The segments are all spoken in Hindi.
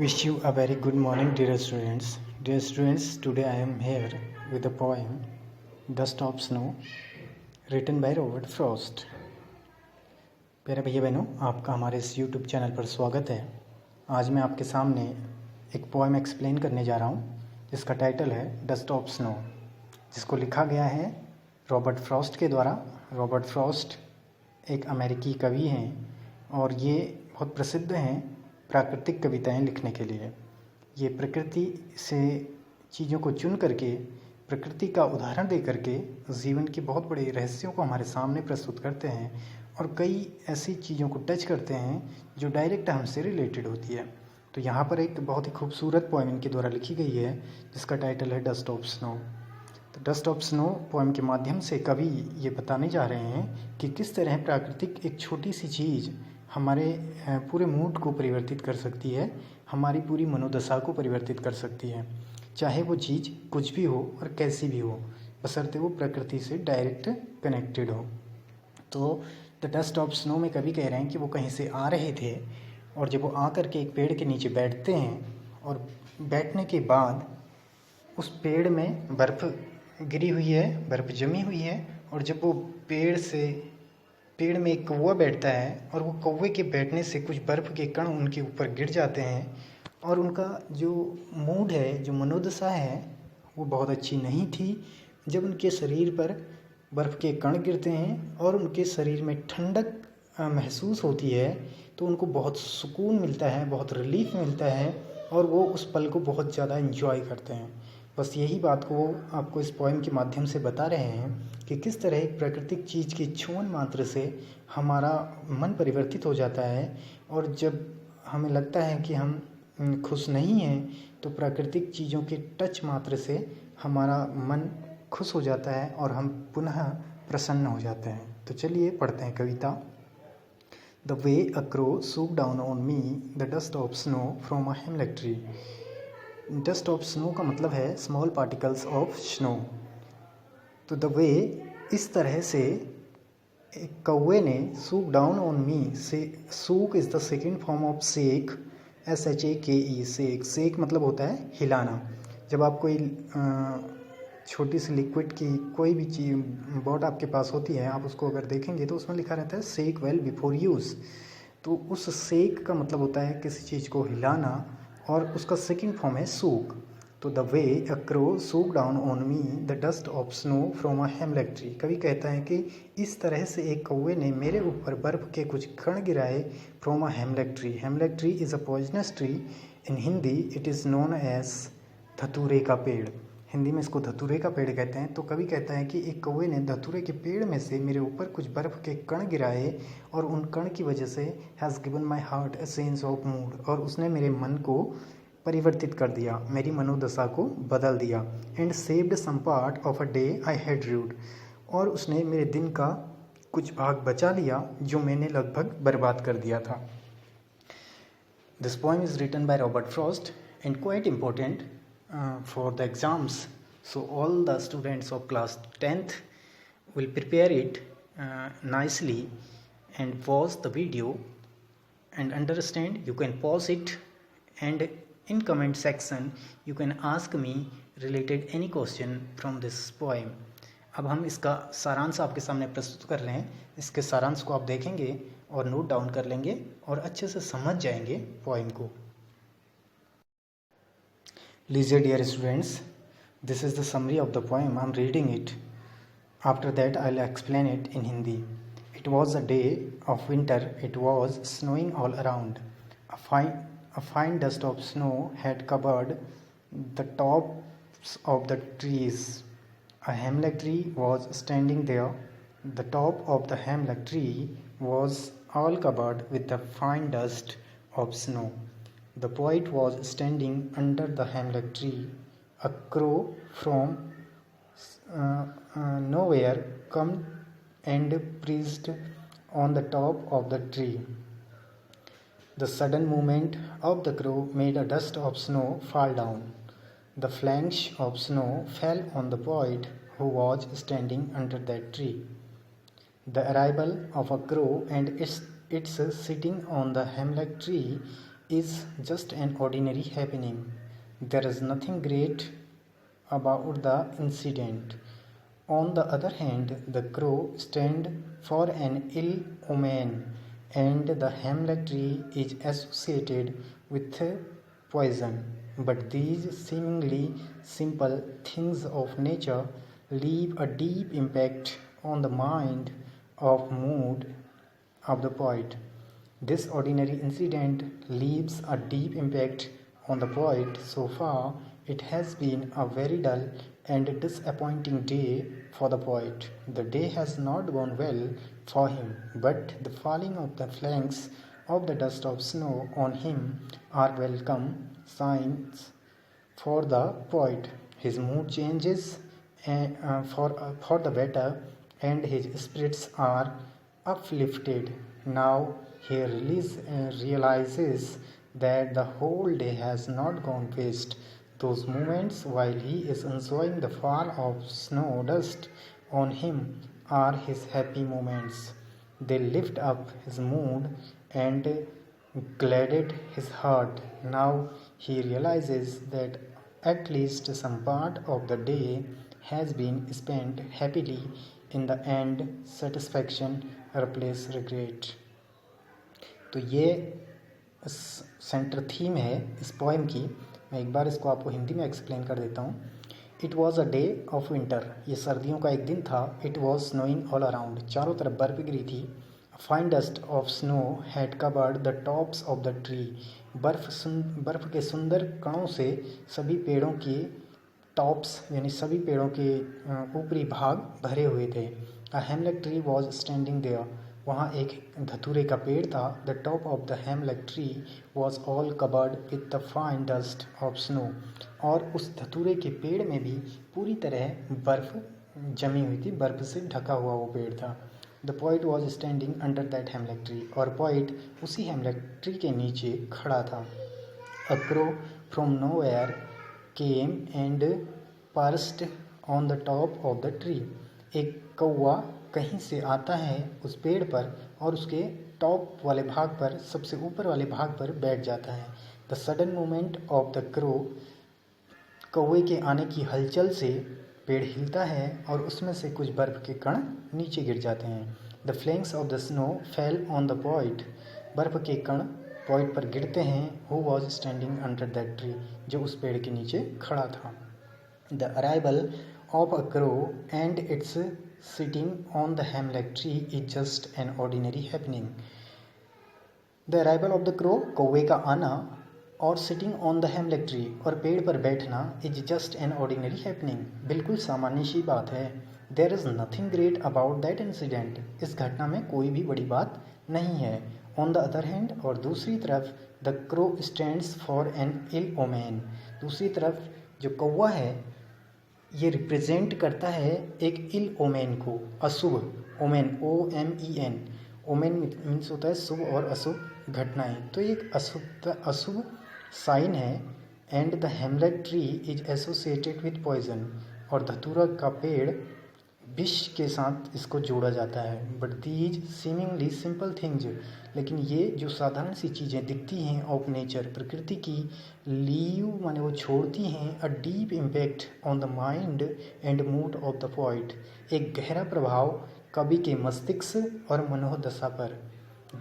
Wish you a very good morning, dear students. Dear students, today I am here with a poem, Dust of Snow, written by Robert Frost. प्यारे भैया बहनों, आपका हमारे इस YouTube चैनल पर स्वागत है। आज मैं आपके सामने एक पोएम एक्सप्लेन करने जा रहा हूँ, जिसका टाइटल है डस्ट ऑफ स्नो, जिसको लिखा गया है रॉबर्ट फ्रॉस्ट के द्वारा। रॉबर्ट फ्रॉस्ट एक अमेरिकी कवि हैं और ये बहुत प्रसिद्ध हैं प्राकृतिक कविताएं लिखने के लिए। ये प्रकृति से चीज़ों को चुन करके, प्रकृति का उदाहरण दे करके जीवन के बहुत बड़े रहस्यों को हमारे सामने प्रस्तुत करते हैं और कई ऐसी चीज़ों को टच करते हैं जो डायरेक्ट हमसे रिलेटेड होती है। तो यहाँ पर एक बहुत ही खूबसूरत पोएम इनके द्वारा लिखी गई है, जिसका टाइटल है डस्ट ऑफ स्नो। तो डस्ट ऑफ स्नो पोएम के माध्यम से कवि ये बताने जा रहे हैं कि किस तरह प्राकृतिक एक छोटी सी चीज़ हमारे पूरे मूड को परिवर्तित कर सकती है, हमारी पूरी मनोदशा को परिवर्तित कर सकती है, चाहे वो चीज़ कुछ भी हो और कैसी भी हो, बशर्ते वो प्रकृति से डायरेक्ट कनेक्टेड हो। तो द डस्ट ऑफ स्नो में कवि कह रहे हैं कि वो कहीं से आ रहे थे और जब वो आ कर के एक पेड़ के नीचे बैठते हैं और बैठने के बाद उस पेड़ में बर्फ़ गिरी हुई है, बर्फ़ जमी हुई है, और जब वो पेड़ में एक कौवा बैठता है और वो कौवे के बैठने से कुछ बर्फ़ के कण उनके ऊपर गिर जाते हैं और उनका जो मूड है, जो मनोदशा है, वो बहुत अच्छी नहीं थी। जब उनके शरीर पर बर्फ़ के कण गिरते हैं और उनके शरीर में ठंडक महसूस होती है तो उनको बहुत सुकून मिलता है, बहुत रिलीफ मिलता है और वो उस पल को बहुत ज़्यादा एंजॉय करते हैं। बस यही बात को वो आपको इस पोएम के माध्यम से बता रहे हैं कि किस तरह एक प्राकृतिक चीज़ की छून मात्र से हमारा मन परिवर्तित हो जाता है, और जब हमें लगता है कि हम खुश नहीं हैं तो प्राकृतिक चीज़ों के टच मात्र से हमारा मन खुश हो जाता है और हम पुनः प्रसन्न हो जाते हैं। तो चलिए पढ़ते हैं कविता। The way a crow shook down on me the dust of snow from a hemlock tree. Dust of snow का मतलब है स्मॉल पार्टिकल्स ऑफ स्नो। तो द वे, इस तरह से एक कौवे ने सूक डाउन ऑन मी से, shook is the second form of shake, SHAKE, shake. Shake मतलब होता है हिलाना। जब आप कोई छोटी सी लिक्विड की कोई भी चीज़ बॉट आपके पास होती है, आप उसको अगर देखेंगे तो उसमें लिखा रहता है सेक वेल बिफोर यूज़। तो उस सेक का मतलब होता है किसी चीज़ को हिलाना, और उसका सेकंड फॉर्म है सूक। तो the way a crow shook down on me the dust of snow from a hemlock tree. कवि कहता है कि इस तरह से एक कौवे ने मेरे ऊपर बर्फ़ के कुछ कण गिराए from a hemlock tree. Hemlock tree is a poisonous tree. In Hindi it is known as धतूरे का पेड़। हिंदी में इसको धतूरे का पेड़ कहते हैं। तो कवि कहता है कि एक कौवे ने धतूरे के पेड़ में से मेरे ऊपर कुछ बर्फ़ के कण गिराए और उन कण की वजह से has given my heart a sense of mood, और उसने मेरे मन को परिवर्तित कर दिया, मेरी मनोदशा को बदल दिया। And saved some part of a day I had rued, और उसने मेरे दिन का कुछ भाग बचा लिया जो मैंने लगभग बर्बाद कर दिया था। This poem is written by Robert Frost and quite important for the exams. So all the students of class 10th will prepare it nicely and watch the video and understand. You can pause it, and in comment section you can ask me related any question from this poem. अब हम इसका सारांश आपके सामने प्रस्तुत कर रहे हैं। इसके सारांश को आप देखेंगे और नोट डाउन कर लेंगे और अच्छे से समझ जाएंगे पोएम को। लीजिए dear students, this is the summary of the poem. I am reading it. After that I will explain it in Hindi. It was a day of winter. It was snowing all around. A fine dust of snow had covered the tops of the trees. A hemlock tree was standing there. The top of the hemlock tree was all covered with the fine dust of snow. The poet was standing under the hemlock tree. A crow from nowhere came and perched on the top of the tree. The sudden movement of the crow made a dust of snow fall down. The flakes of snow fell on the poet who was standing under that tree. The arrival of a crow and its sitting on the hemlock tree is just an ordinary happening. There is nothing great about the incident. On the other hand, the crow stands for an ill omen, and the hemlock tree is associated with poison. But these seemingly simple things of nature leave a deep impact on the mind of mood of the poet. This ordinary incident leaves a deep impact on the poet. So far, it has been a very dull and disappointing day for the poet. The day has not gone well for him, but the falling of the flakes of the dust of snow on him are welcome signs for the poet. His mood changes for the better, and his spirits are uplifted. Now he realizes that the whole day has not gone waste. Those moments while he is enjoying the fall of snow dust on him are his happy moments. They lift up his mood and gladden his heart. Now he realizes that at least some part of the day has been spent happily. In the end, satisfaction replace regret. तो ये सेंटर थीम है इस पोएम की. मैं एक बार इसको आपको हिंदी में एक्सप्लेन कर देता हूँ. It was a day of winter. ये सर्दियों का एक दिन था. It was snowing all around. चारों तरफ बर्फ गिरी थी. Fine dust of snow had covered the tops of the tree. बर्फ के सुंदर कणों से सभी पेड़ों के टॉप्स यानी सभी पेड़ों के ऊपरी भाग भरे हुए थे. A hemlock tree was standing there. वहाँ एक धतूरे का पेड़ था. The top of the hemlock tree was all covered with the fine dust of snow. और उस धतूरे के पेड़ में भी पूरी तरह बर्फ जमी हुई थी. बर्फ से ढका हुआ वो पेड़ था. The poet was standing under that हेमलक tree. और पोइट उसी हेमलक ट्री के नीचे खड़ा था. A crow from nowhere came and pursued on the top of the tree. एक कौवा कहीं से आता है उस पेड़ पर और उसके टॉप वाले भाग पर, सबसे ऊपर वाले भाग पर बैठ जाता है. The sudden movement of the crow. कौवे के आने की हलचल से पेड़ हिलता है और उसमें से कुछ बर्फ के कण नीचे गिर जाते हैं. The flanks of the snow fell on the poet. बर्फ के कण पोइट पर गिरते हैं. Who was standing under that tree. जो उस पेड़ के नीचे खड़ा था. The arrival of a crow and its sitting on the hemlock tree is just an ordinary happening. The arrival of the crow, कौवे का आना, और sitting on the hemlock tree, और पेड़ पर बैठना, is just an ordinary happening. बिल्कुल सामान्य सी बात है. There is nothing great about that incident. इस घटना में कोई भी बड़ी बात नहीं है. On the other hand, और दूसरी तरफ, the crow stands for an ill omen. दूसरी तरफ जो कौवा है ये रिप्रेजेंट करता है एक इल ओमेन को, अशुभ. Women, OMEN. ओमेन मीन्स होता है शुभ और अशुभ घटनाएं. तो ये एक अशुभ साइन है. And the hemlock tree is associated with poison. और धतूरा का पेड़ विष के साथ इसको जोड़ा जाता है. But these seemingly simple things. लेकिन ये जो साधारण सी चीज़ें दिखती हैं ऑफ नेचर, प्रकृति की, लीव माने वो छोड़ती हैं a deep impact on the mind and mood off the poet. एक गहरा प्रभाव कवि के मस्तिष्क और मनोदशा पर.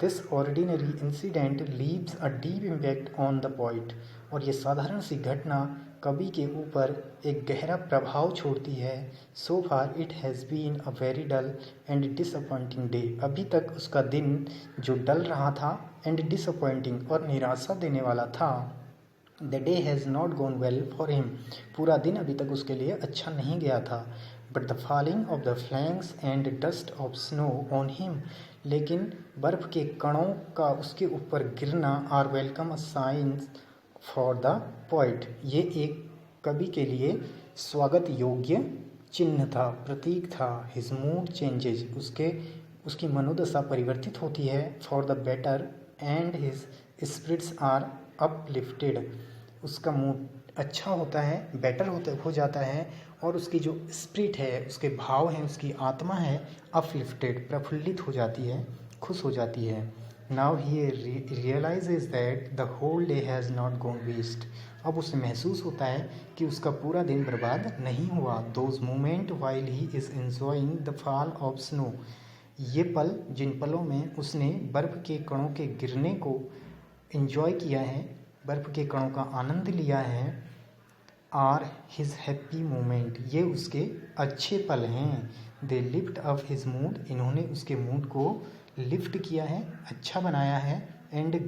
This ordinary incident leaves a deep impact on the poet. और ये साधारण सी घटना कवि के ऊपर एक गहरा प्रभाव छोड़ती है. So far it has been a very dull and disappointing day. अभी तक उसका दिन जो डल रहा था एंड डिसअपॉइंटिंग और निराशा देने वाला था. The day has not gone well for him. पूरा दिन अभी तक उसके लिए अच्छा नहीं गया था. But the falling of the flakes and dust of snow on him. लेकिन बर्फ के कणों का उसके ऊपर गिरना are welcome a sign for the poet. ये एक कवि के लिए स्वागत योग्य चिन्ह था, प्रतीक था. His mood changes. उसकी मनोदशा परिवर्तित होती है. For the better and his spirits are uplifted. उसका मूड अच्छा होता है, बेटर हो जाता है. और उसकी जो स्पिरिट है, उसके भाव हैं, उसकी आत्मा है, अपलिफ्टेड, प्रफुल्लित हो जाती है, खुश हो जाती है. Now he realises that the whole day has not gone waste. अब उसे महसूस होता है कि उसका पूरा दिन बर्बाद नहीं हुआ। Those moment while he is enjoying the fall of snow. ये पल, जिन पलों में उसने बर्फ़ के कणों के गिरने को एंजॉय किया है, बर्फ़ के कणों का आनंद लिया है, आर हिज हैप्पी मोमेंट, ये उसके अच्छे पल हैं। दे लिफ्ट अप हिज मूड, इन्होंने उसके मूड को लिफ्ट किया है, अच्छा बनाया है। एंड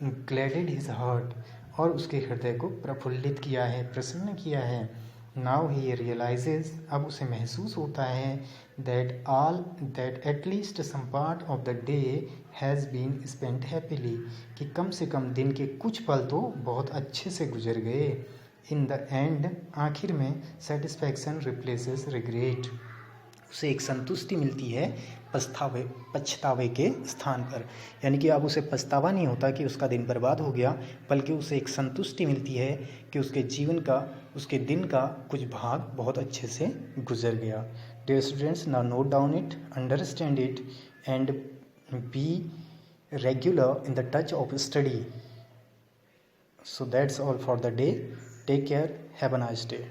ग्लैडेड हिज हार्ट, और उसके हृदय को प्रफुल्लित किया है, प्रसन्न किया है। नाउ ही रियलाइजेज, अब उसे महसूस होता है that at least some part of the day has been spent happily, कि कम से कम दिन के कुछ पल तो बहुत अच्छे से गुजर गए। इन द एंड, आखिर में, सेटिस्फैक्शन रिप्लेसेस रिग्रेट, उसे एक संतुष्टि मिलती है पछतावे के स्थान पर। यानी कि अब उसे पछतावा नहीं होता कि उसका दिन बर्बाद हो गया, बल्कि उसे एक संतुष्टि मिलती है कि उसके जीवन का, उसके दिन का कुछ भाग बहुत अच्छे से गुजर गया। Dear students, now note down it, understand it and be regular in the touch of study. So that's all for the day. Take care. Have a nice day.